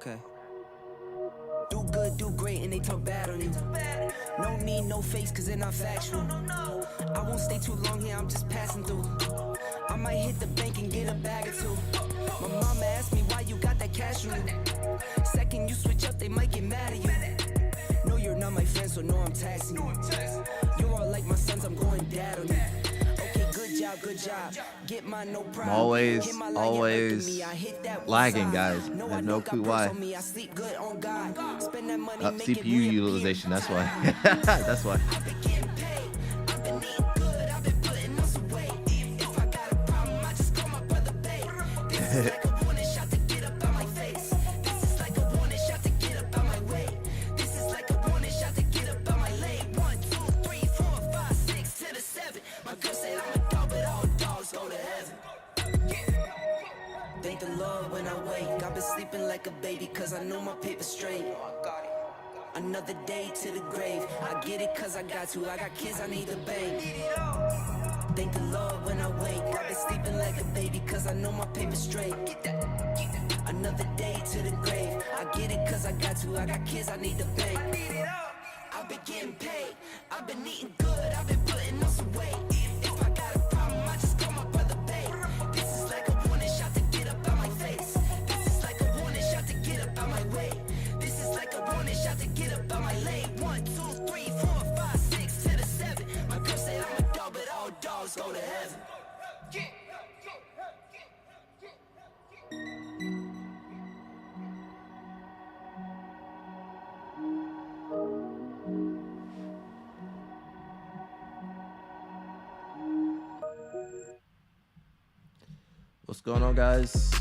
Okay. Do good, do great, and they talk bad on you. No need, no face, cause they're not factual. I won't stay too long here, I'm just passing through. I might hit the bank and get a bag or two. My mama asked me why you got that cash on you. Second you switch up, they might get mad at you. No, you're not my friend, so no, I'm taxing you. You're all like my sons, I'm going dad on you. Okay, good job. Get my no problem. Always lagging, guys. I have no clue why. CPU utilization, that's why. That's why. Thank the Lord when I wake. I've been sleeping like a baby cause I know my paper straight. Another day to the grave. I get it cause I got to. I got kids I need to bang. Thank the Lord when I wake. I've been sleeping like a baby cause I know my paper straight. Another day to the grave. I get it cause I got to. I got kids I need to bang. I've been getting paid. I've been eating good. I've been putting on some weight. If I got a problem, I just call my brother Babe. This is like a warning shot to get up out my face. This is like a warning shot to get up out my way. This is like a warning shot to get up out my lane. 1, 2, 3, 4, 5, 6 to the 7. My girl said I'm a dog, but all dogs go to heaven. What's going on, guys?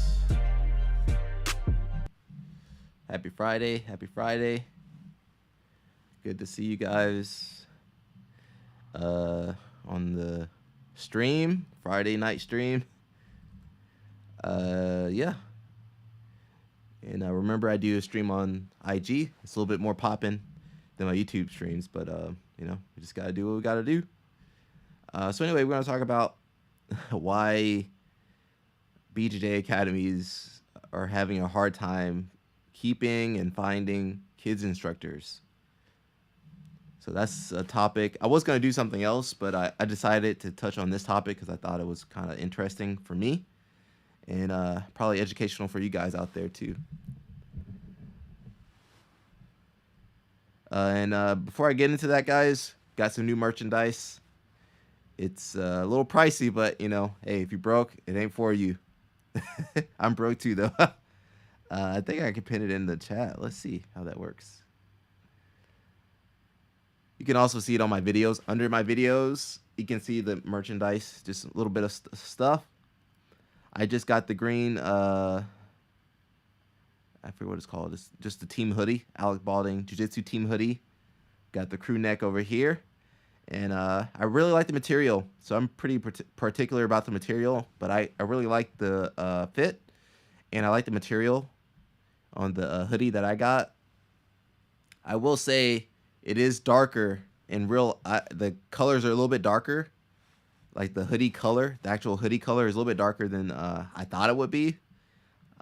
Happy Friday. Good to see you guys on the stream, Friday night stream. Yeah. And remember, I do a stream on IG. It's a little bit more popping than my YouTube streams, but we just gotta do what we gotta do. So anyway, we're gonna talk about why BJJ academies are having a hard time keeping and finding kids instructors. So that's a topic. I was going to do something else, but I decided to touch on this topic because I thought it was kind of interesting for me and probably educational for you guys out there too. And before I get into that, guys, got some new merchandise. It's a little pricey, but hey, if you're broke, it ain't for you. I'm broke too, though. I think I can pin it in the chat. Let's see how that works. You can also see it on my videos. Under my videos, you can see the merchandise, just a little bit of stuff. I just got the green, I forget what it's called. It's just the team hoodie, Alec Balding Jiu-Jitsu team hoodie. Got the crew neck over here. And I really like the material, so I'm pretty particular about the material, but I really like the fit, and I like the material on the hoodie that I got. I will say it is darker in real. The colors are a little bit darker, like the hoodie color. The actual hoodie color is a little bit darker than I thought it would be,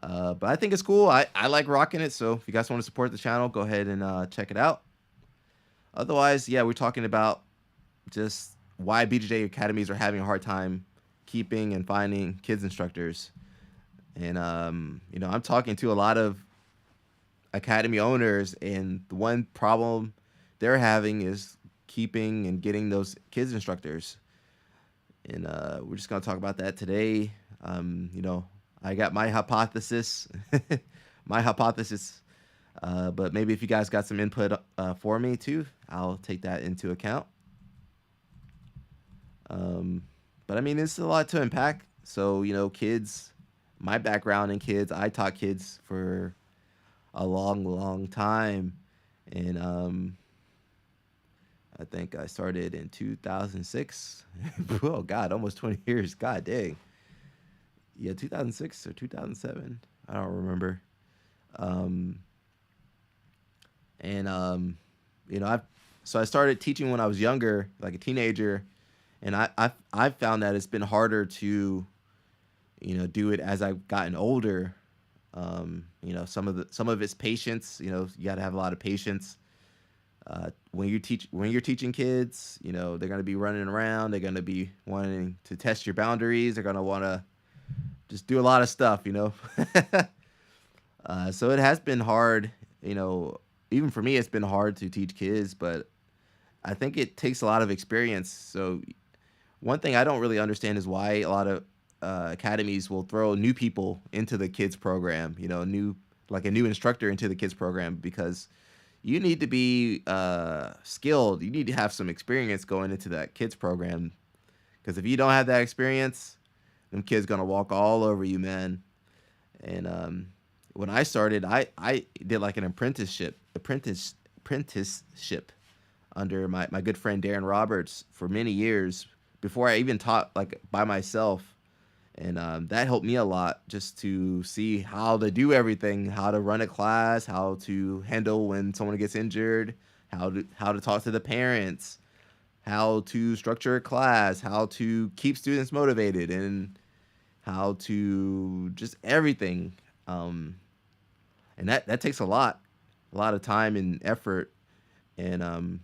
but I think it's cool. I like rocking it, so if you guys want to support the channel, go ahead and check it out. Otherwise, yeah, we're talking about just why BJJ academies are having a hard time keeping and finding kids instructors. And I'm talking to a lot of academy owners, and the one problem they're having is keeping and getting those kids instructors. And we're just going to talk about that today. I got my hypothesis, but maybe if you guys got some input for me too, I'll take that into account. But I mean, it's a lot to unpack. So, kids, my background in kids, I taught kids for a long time. And I think I started in 2006. Oh, God, almost 20 years. God dang. Yeah, 2006 or 2007. I don't remember. So I started teaching when I was younger, like a teenager. And I've found that it's been harder to, do it as I've gotten older. Some of it's patience. You got to have a lot of patience. When you're teaching kids, they're gonna be running around. They're gonna be wanting to test your boundaries. They're gonna want to just do a lot of stuff. So it has been hard. You know, Even for me, it's been hard to teach kids, but I think it takes a lot of experience. So one thing I don't really understand is why a lot of academies will throw new people into the kids program. A new instructor into the kids program because you need to be skilled. You need to have some experience going into that kids program. Because if you don't have that experience, them kids gonna walk all over you, man. And when I started, I did like an apprenticeship under my good friend Darren Roberts for many years before I even taught like by myself. And that helped me a lot just to see how to do everything, how to run a class, how to handle when someone gets injured, how to talk to the parents, how to structure a class, how to keep students motivated, and how to just everything. And that takes a lot of time and effort. And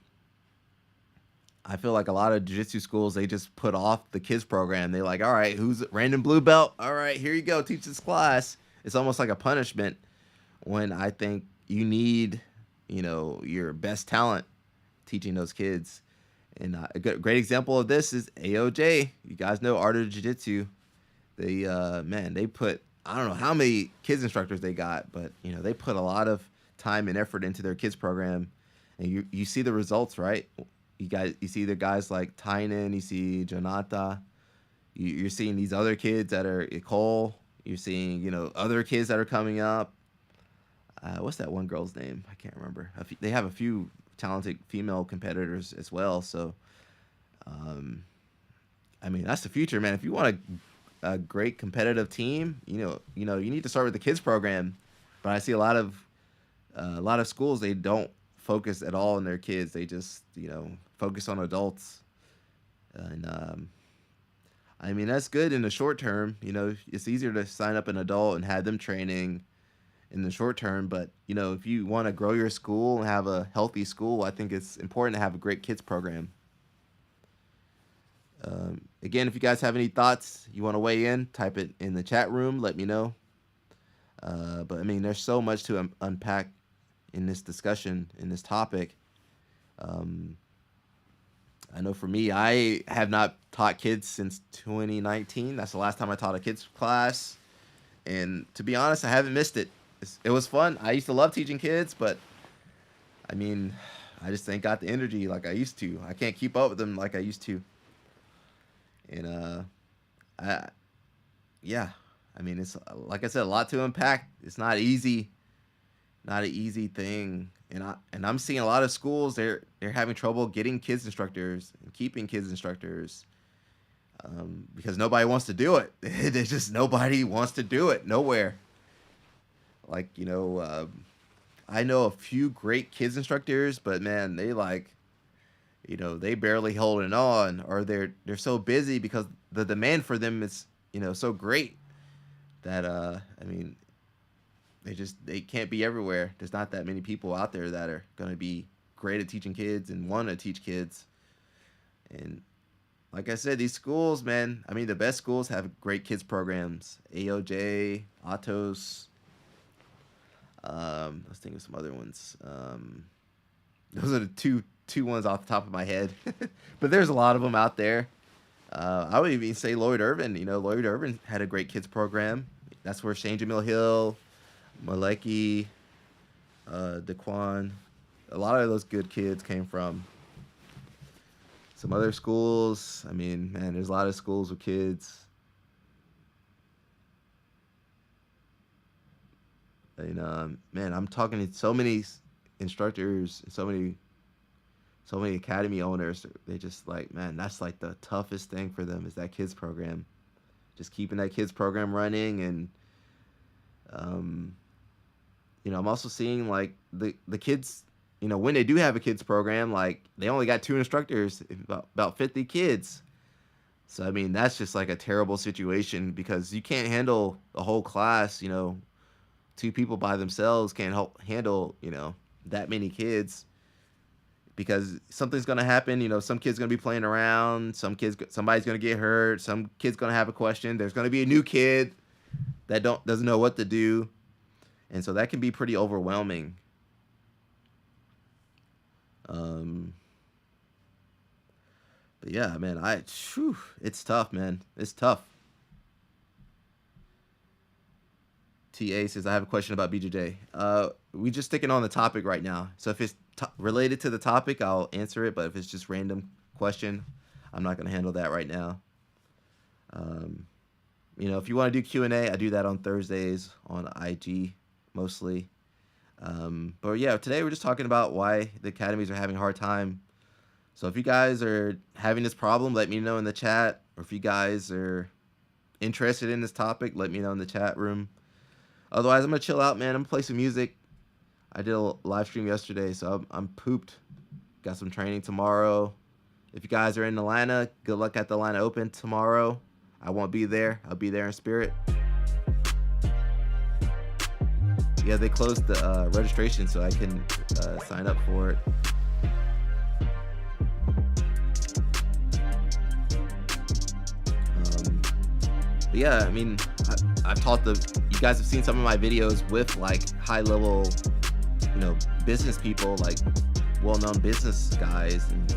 I feel like a lot of jiu-jitsu schools, they just put off the kids program. They're like, all right, who's random blue belt? All right, here you go, teach this class. It's almost like a punishment when I think you need, your best talent teaching those kids. And great example of this is AOJ. You guys know Art of Jiu-Jitsu. They put, I don't know how many kids instructors they got, but, they put a lot of time and effort into their kids program. And you see the results, right? You see the guys like Tynan, you see Jonata, you're seeing these other kids that are Cole, you're seeing other kids that are coming up. What's that one girl's name? I can't remember. They have a few talented female competitors as well. So, that's the future, man. If you want a great competitive team, you need to start with the kids program. But I see a lot of schools, they don't focus at all on their kids. They just focus on adults. And that's good in the short term. It's easier to sign up an adult and have them training in the short term, but if you want to grow your school and have a healthy school, I think it's important to have a great kids program. Again, if you guys have any thoughts, you want to weigh in, type it in the chat room, let me know. But there's so much to unpack in this discussion, in this topic. I know for me, I have not taught kids since 2019. That's the last time I taught a kids class. And to be honest, I haven't missed it. It was fun. I used to love teaching kids, but I just ain't got the energy like I used to. I can't keep up with them like I used to. And it's like I said, a lot to unpack. It's not easy, not an easy thing. And I'm seeing a lot of schools, they're having trouble getting kids instructors and keeping kids instructors because nobody wants to do it. There's just nobody wants to do it nowhere. Like, I know a few great kids instructors, but man, they they barely holding on, or they're so busy because the demand for them is, so great that, they can't be everywhere. There's not that many people out there that are going to be great at teaching kids and want to teach kids. And like I said, these schools, man, the best schools have great kids programs. AOJ, Atos. Let's think of some other ones. Those are the two ones off the top of my head. But there's a lot of them out there. I would even say Lloyd Irvin. Lloyd Irvin had a great kids program. That's where Shane Jamil Hill, Maleki, Daquan, a lot of those good kids came from. Some other schools, there's a lot of schools with kids. And I'm talking to so many instructors, so many academy owners. They just that's like the toughest thing for them is that kids program. Just keeping that kids program running. And I'm also seeing like the kids, when they do have a kids program, like they only got 2 instructors, about 50 kids. So that's just like a terrible situation because you can't handle the whole class, two people by themselves can't help handle, you know, that many kids, because something's gonna happen. You know, some kid's gonna be playing around, somebody's gonna get hurt, some kid's gonna have a question. There's gonna be a new kid that doesn't know what to do, and so that can be pretty overwhelming. But yeah, man, it's tough, man. It's tough. TA says, I have a question about BJJ. We just sticking on the topic right now. So if it's related to the topic, I'll answer it. But if it's just random question, I'm not going to handle that right now. You know, if you want to do Q&A, I do that on Thursdays on IG mostly. But yeah, today we're just talking about why the academies are having a hard time. So if you guys are having this problem, let me know in the chat. Or if you guys are interested in this topic, let me know in the chat room. Otherwise, I'm going to chill out, man. I'm going to play some music. I did a live stream yesterday, so I'm pooped. Got some training tomorrow. If you guys are in Atlanta, good luck at the Atlanta Open tomorrow. I won't be there. I'll be there in spirit. Yeah, they closed the registration, so I can sign up for it. But yeah, I mean, I've taught you guys have seen some of my videos with like high level, you know, business people, like well-known business guys and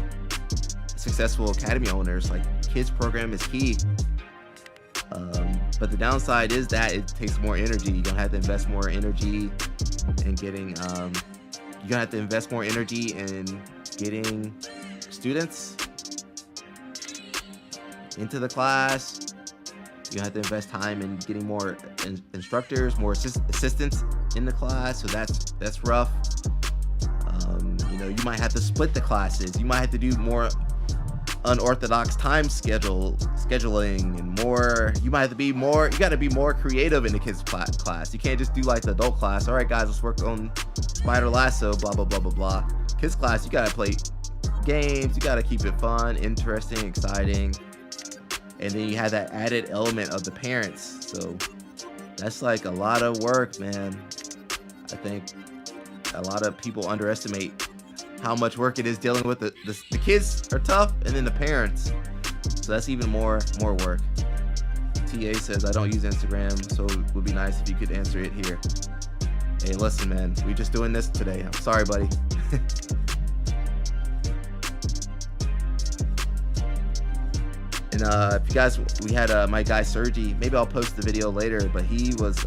successful academy owners. Like, kids program is key. But the downside is that it takes more energy. You're gonna have to invest more energy in getting, you're gonna have to invest more energy in getting students into the class. You have to invest time in getting more instructors, more assistants in the class. So that's rough. You know, you might have to split the classes. You might have to do more unorthodox time scheduling and more. You might have to be more. You got to be more creative in the kids class. You can't just do like the adult class. All right, guys, let's work on Spider Lasso. Blah blah blah blah blah. Kids class, you got to play games. You got to keep it fun, interesting, exciting. And then you have that added element of the parents. So that's like a lot of work, man. I think a lot of people underestimate how much work it is dealing with the kids are tough, and then the parents. So that's even more work. TA says, I don't use Instagram, so it would be nice if you could answer it here. Hey, listen, man, we just doing this today. I'm sorry, buddy. And if you guys, we had my guy Sergi. Maybe I'll post the video later, but he was,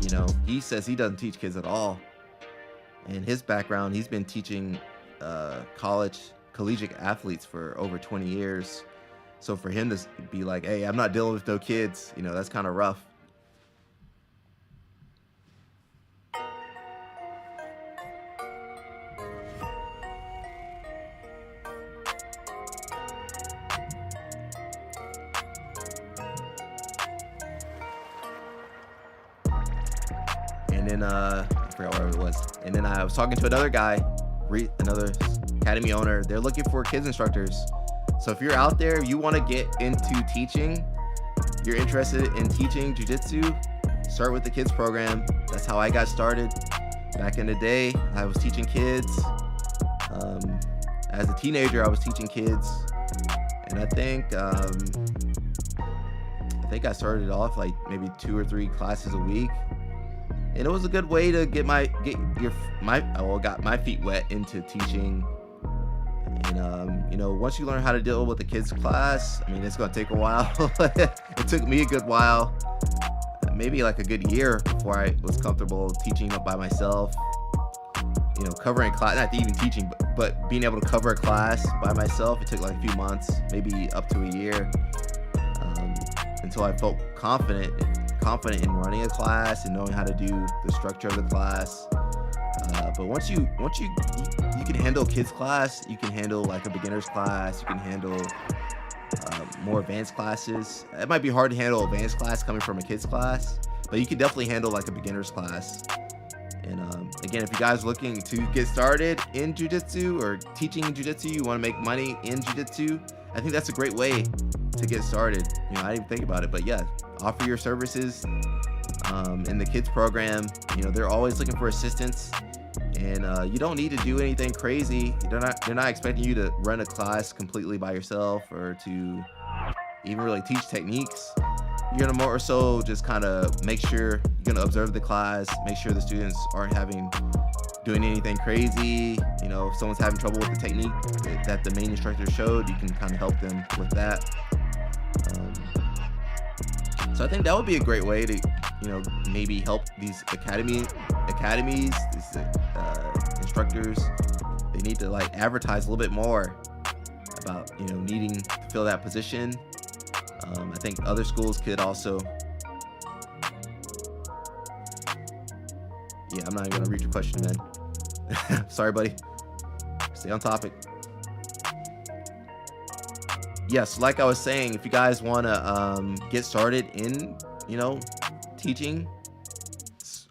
you know, he says he doesn't teach kids at all. In his background, he's been teaching collegiate athletes for over 20 years. So for him to be like, hey, I'm not dealing with no kids, you know, that's kind of rough. And then I forgot where it was. And then I was talking to another guy, another academy owner. They're looking for kids instructors. So if you're out there, you want to get into teaching, you're interested in teaching jiu-jitsu, start with the kids program. That's how I got started. Back in the day, I was teaching kids. As a teenager, I was teaching kids. And I think I started off like maybe 2 or 3 classes a week. And it was a good way to got my feet wet into teaching. And you know, once you learn how to deal with the kids class, I mean, it's gonna take a while. It took me a good while, maybe like a good year before I was comfortable teaching by myself. You know, covering class, not even teaching, but being able to cover a class by myself. It took like a few months, maybe up to a year, until I felt confident in running a class and knowing how to do the structure of the class. But once you can handle kids class, you can handle like a beginner's class, you can handle more advanced classes. It might be hard to handle advanced class coming from a kids class, but you can definitely handle like a beginner's class. And again, if you guys are looking to get started in jiu-jitsu or teaching jiu-jitsu, you want to make money in jiu-jitsu, I think that's a great way to get started. You know, I didn't even think about it, but yeah, offer your services. In the kids program, they're always looking for assistance, and you don't need to do anything crazy. They're not expecting you to run a class completely by yourself or to even really teach techniques. You're gonna more so just kind of make sure you're gonna observe the class, make sure the students aren't doing anything crazy. If someone's having trouble with the technique that the main instructor showed, you can kind of help them with that. So I think that would be a great way to, maybe help these academies, these instructors. They need to like advertise a little bit more about, needing to fill that position. I think other schools could also. Yeah, I'm not even gonna read your question, man. Sorry, buddy. Stay on topic. Yes, like I was saying, if you guys want to get started in, teaching,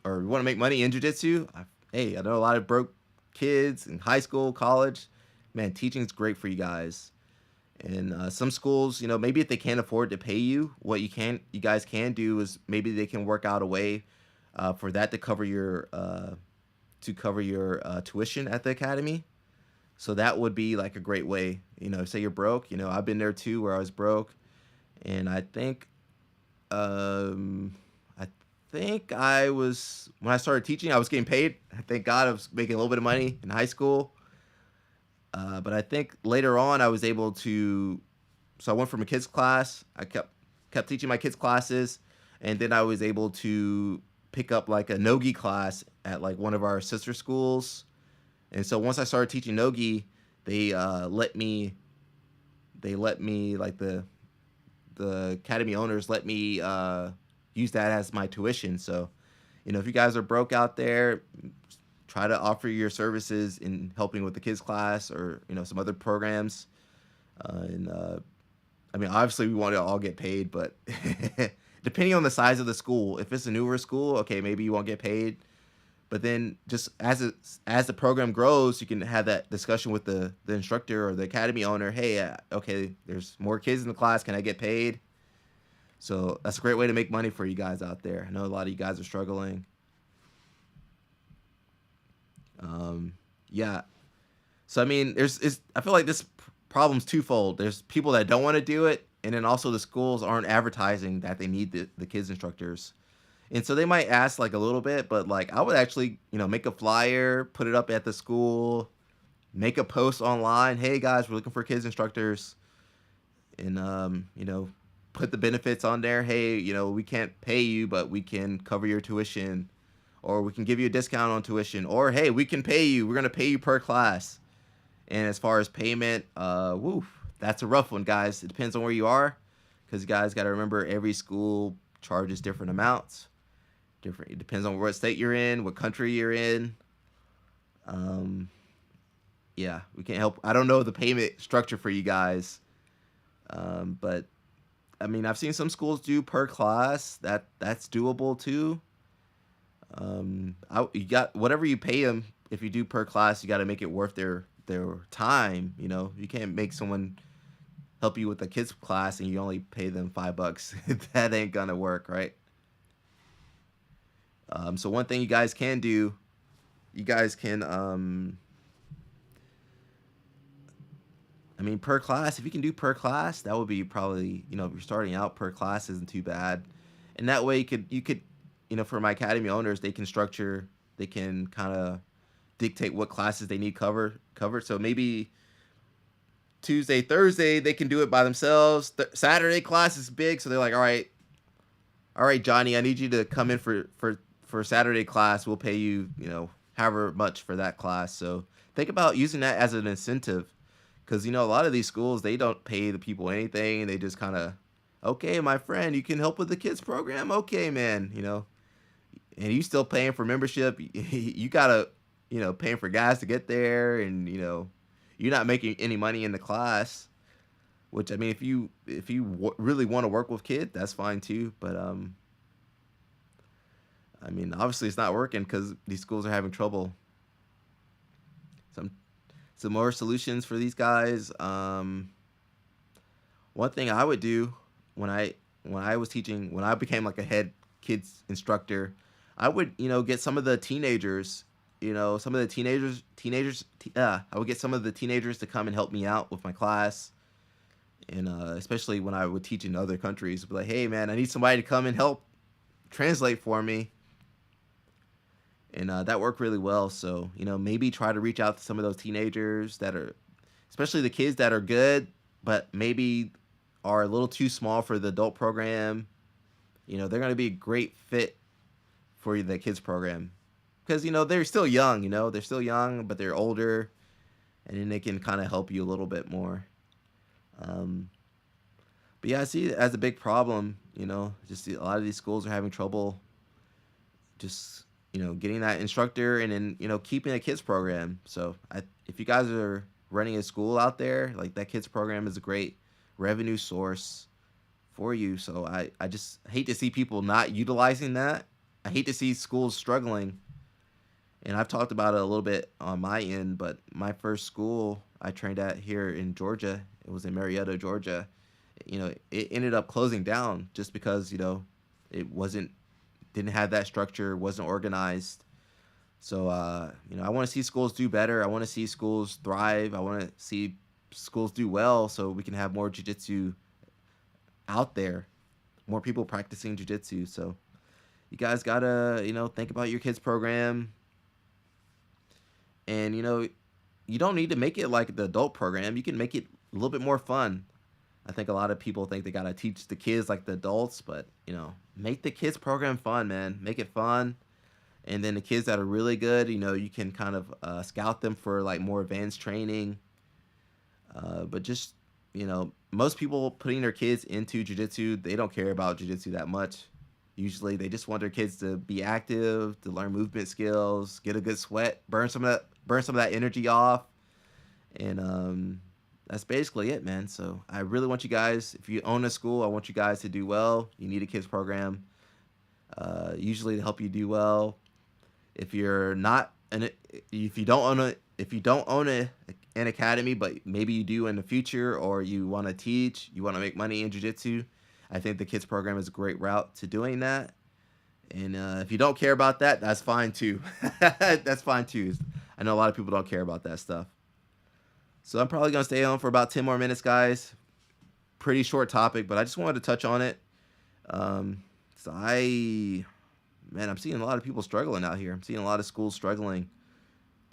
or you want to make money in jiu-jitsu, hey, I know a lot of broke kids in high school, college. Man, teaching is great for you guys. And some schools, maybe if they can't afford to pay you, what you guys can do is maybe they can work out a way for that to cover your tuition at the academy. So that would be like a great way. Say you're broke. I've been there too, where I was broke, and I think I was, when I started teaching, I was getting paid. Thank God I was making a little bit of money in high school. But I think later on I was able to, so I went from a kids class. I kept teaching my kids classes, and then I was able to pick up like a nogi class at like one of our sister schools. And so once I started teaching nogi, they let me like the academy owners let me use that as my tuition. So, if you guys are broke out there, try to offer your services in helping with the kids class or some other programs. Obviously we want to all get paid, but depending on the size of the school, if it's a newer school, okay, maybe you won't get paid. But then just as the program grows, you can have that discussion with the instructor or the academy owner. Hey, okay, there's more kids in the class. Can I get paid? So that's a great way to make money for you guys out there. I know a lot of you guys are struggling. Yeah. So, I feel like this problem's twofold. There's people that don't want to do it, and then also the schools aren't advertising that they need the kids instructors. And so they might ask like a little bit, but like I would actually, make a flyer, put it up at the school, make a post online. Hey guys, we're looking for kids instructors, and put the benefits on there. Hey, we can't pay you, but we can cover your tuition, or we can give you a discount on tuition, or hey, we can pay you. We're gonna pay you per class. And as far as payment, that's a rough one, guys. It depends on where you are, because you guys got to remember every school charges different amounts. It depends on what state you're in, what country you're in. Yeah, we can't help. I don't know the payment structure for you guys, but I've seen some schools do per class. That's doable too. You got whatever you pay them. If you do per class, you got to make it worth their time. You can't make someone help you with a kids class and you only pay them $5. That ain't gonna work, right? So one thing you guys can do, per class, if you can do per class, that would be probably, if you're starting out, per class isn't too bad. And that way you could, for my academy owners, they can kind of dictate what classes they need covered. So maybe Tuesday, Thursday, they can do it by themselves. Saturday class is big, so they're like, all right, Johnny, I need you to come in for Saturday class. We'll pay you, however much for that class. So think about using that as an incentive, because a lot of these schools, they don't pay the people anything. They just kind of, okay, my friend, you can help with the kids program. Okay, man, and you still paying for membership. You gotta, paying for gas to get there, and you're not making any money in the class. Which if you really want to work with kids, that's fine too. But obviously it's not working because these schools are having trouble. Some more solutions for these guys. One thing I would do when I was teaching, when I became like a head kids instructor, I would, get some of the teenagers, I would get some of the teenagers to come and help me out with my class. And especially when I would teach in other countries, be like, hey man, I need somebody to come and help translate for me. And that worked really well. So, maybe try to reach out to some of those teenagers that are, especially the kids that are good, but maybe are a little too small for the adult program. They're going to be a great fit for the kids program. Because, they're still young, they're still young, but they're older. And then they can kind of help you a little bit more. But yeah, I see it as a big problem, just a lot of these schools are having trouble just, getting that instructor and then, keeping a kids program. So if you guys are running a school out there, like that kids program is a great revenue source for you. So I just hate to see people not utilizing that. I hate to see schools struggling. And I've talked about it a little bit on my end, but my first school I trained at here in Georgia, it was in Marietta, Georgia. It ended up closing down just because, it didn't have that structure, wasn't organized. So, I want to see schools do better. I want to see schools thrive. I want to see schools do well so we can have more jiu-jitsu out there, more people practicing jiu-jitsu. So you guys got to, think about your kids program. And, you don't need to make it like the adult program. You can make it a little bit more fun. I think a lot of people think they got to teach the kids like the adults, but, make the kids program fun, man. Make it fun. And then the kids that are really good, you can kind of scout them for like more advanced training. But just, most people putting their kids into jiu-jitsu, they don't care about jiu-jitsu that much. Usually they just want their kids to be active, to learn movement skills, get a good sweat, burn some of that energy off. And that's basically it, man. So I really want you guys, if you own a school, I want you guys to do well. You need a kids program, usually to help you do well. If you're not, if you don't own an academy, but maybe you do in the future, or you want to teach, you want to make money in jiu-jitsu, I think the kids program is a great route to doing that. And if you don't care about that, that's fine too. That's fine too. I know a lot of people don't care about that stuff. So I'm probably going to stay on for about 10 more minutes, guys. Pretty short topic, but I just wanted to touch on it. I'm seeing a lot of people struggling out here. I'm seeing a lot of schools struggling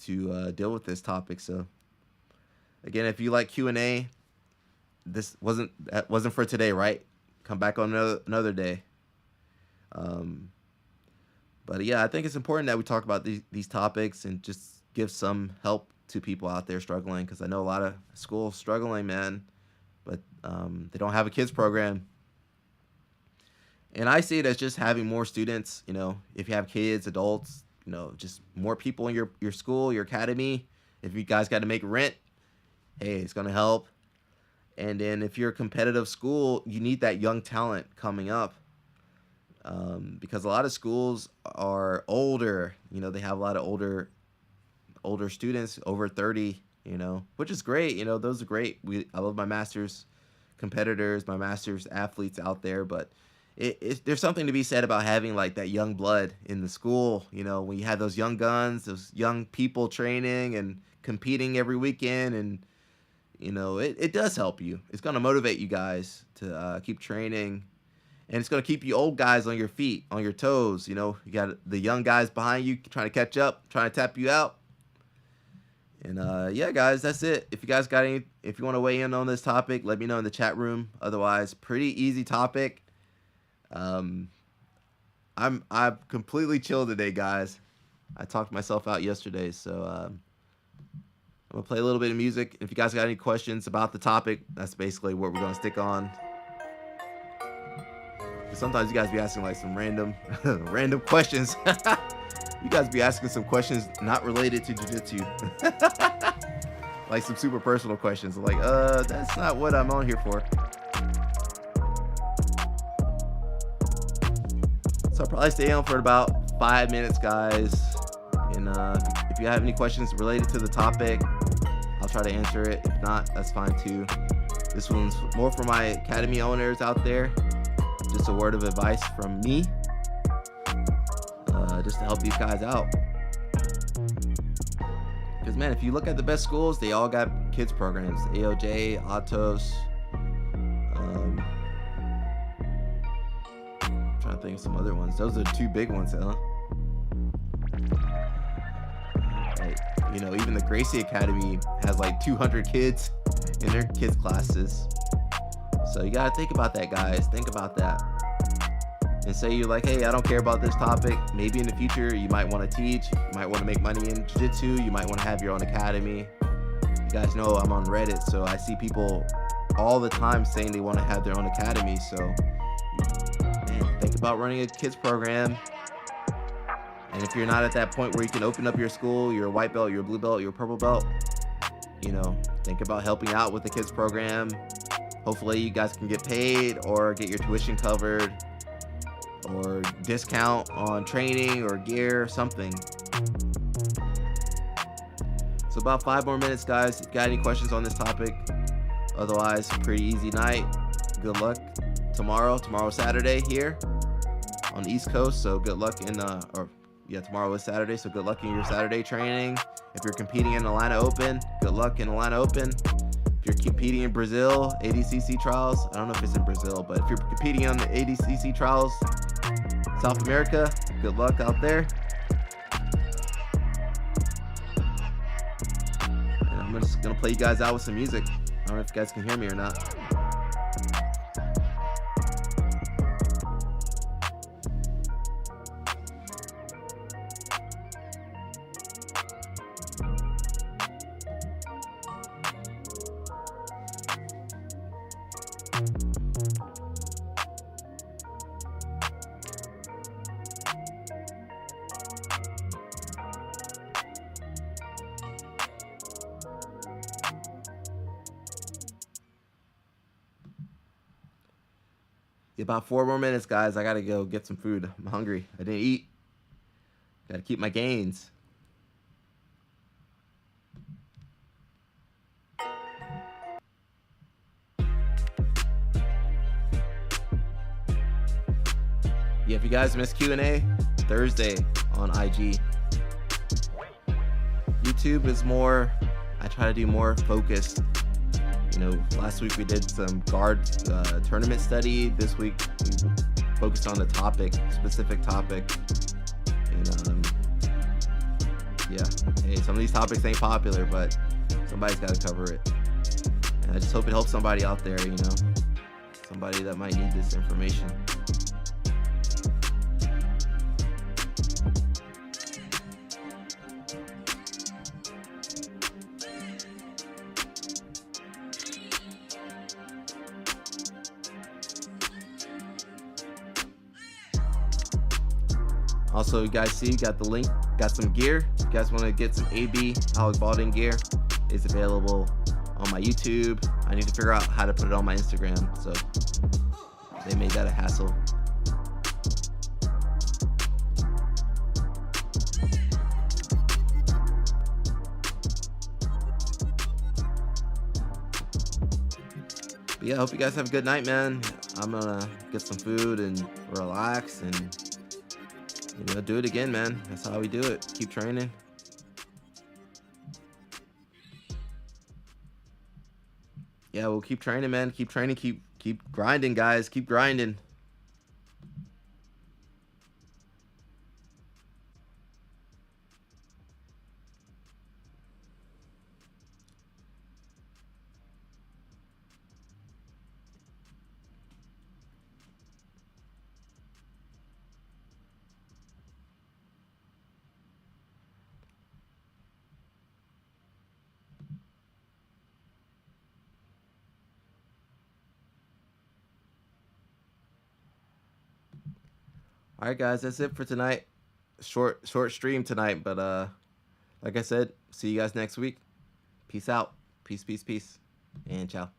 to deal with this topic. So again, if you like Q&A, that wasn't for today, right? Come back on another day. But yeah, I think it's important that we talk about these topics and just give some help to people out there struggling, because I know a lot of schools struggling, man, but they don't have a kids program. And I see it as just having more students, if you have kids, adults, just more people in your school, your academy. If you guys got to make rent, hey, it's going to help. And then if you're a competitive school, you need that young talent coming up, because a lot of schools are older. They have a lot of older students, over 30, which is great. Those are great. I love my master's competitors, my master's athletes out there, but there's something to be said about having like that young blood in the school. When you have those young guns, those young people training and competing every weekend, and it does help you. It's going to motivate you guys to keep training, and it's going to keep you old guys on your feet, on your toes. You got the young guys behind you trying to catch up, trying to tap you out. And yeah, guys, that's it. If you guys got if you want to weigh in on this topic, let me know in the chat room. Otherwise, pretty easy topic. I'm completely chill today, guys. I talked myself out yesterday, so I'm gonna play a little bit of music. If you guys got any questions about the topic, that's basically what we're gonna stick on. Sometimes you guys be asking like some random questions. You guys be asking some questions not related to jiu-jitsu. Like some super personal questions. Like, that's not what I'm on here for. So I'll probably stay on for about 5 minutes, guys. And if you have any questions related to the topic, I'll try to answer it. If not, that's fine too. This one's more for my academy owners out there. Just a word of advice from me. just to help these guys out. Because, man, if you look at the best schools, they all got kids programs. AOJ, Atos. Trying to think of some other ones. Those are 2 big ones, huh? Like, you know, even the Gracie Academy has like 200 kids in their kids classes. So you got to think about that, guys. Think about that. And say you're like, hey, I don't care about this topic. Maybe in the future you might want to teach. You might want to make money in jiu-jitsu. You might want to have your own academy. You guys know I'm on Reddit, so I see people all the time saying they want to have their own academy. So, man, think about running a kids program. And if you're not at that point where you can open up your school, you're a white belt, you're a blue belt, you're a purple belt, you know, think about helping out with the kids program. Hopefully you guys can get paid or get your tuition covered or discount on training or gear, something. So about 5 more minutes, guys. If you got any questions on this topic, otherwise, pretty easy night. Good luck tomorrow. Tomorrow's Saturday here on the East Coast, so good luck in tomorrow is Saturday, so good luck in your Saturday training. If you're competing in Atlanta Open, good luck in Atlanta Open. If you're competing in Brazil, ADCC trials, I don't know if it's in Brazil, but if you're competing on the ADCC trials, South America, good luck out there. And I'm just gonna play you guys out with some music. I don't know if you guys can hear me or not. About 4 more minutes, guys. I gotta go get some food. I'm hungry. I didn't eat. Gotta keep my gains. Yeah, if you guys missed Q&A, Thursday on IG. YouTube is more, I try to do more focused. You know, last week we did some guard tournament study. This week we focused on the topic, specific topic. And yeah, hey, some of these topics ain't popular, but somebody's got to cover it. And I just hope it helps somebody out there, you know, somebody that might need this information. Also, you guys see, got the link, got some gear. If you guys want to get some AB Alec Baldwin gear, it's available on my YouTube. I need to figure out how to put it on my Instagram, so they made that a hassle. But yeah, I hope you guys have a good night, man. I'm gonna get some food and relax and, you know, do it again, man. That's how we do it. Keep training. Yeah, we'll keep training, man. Keep training. Keep grinding, guys. Keep grinding. All right, guys, that's it for tonight. Short stream tonight, but like I said, see you guys next week. Peace out. Peace, and ciao.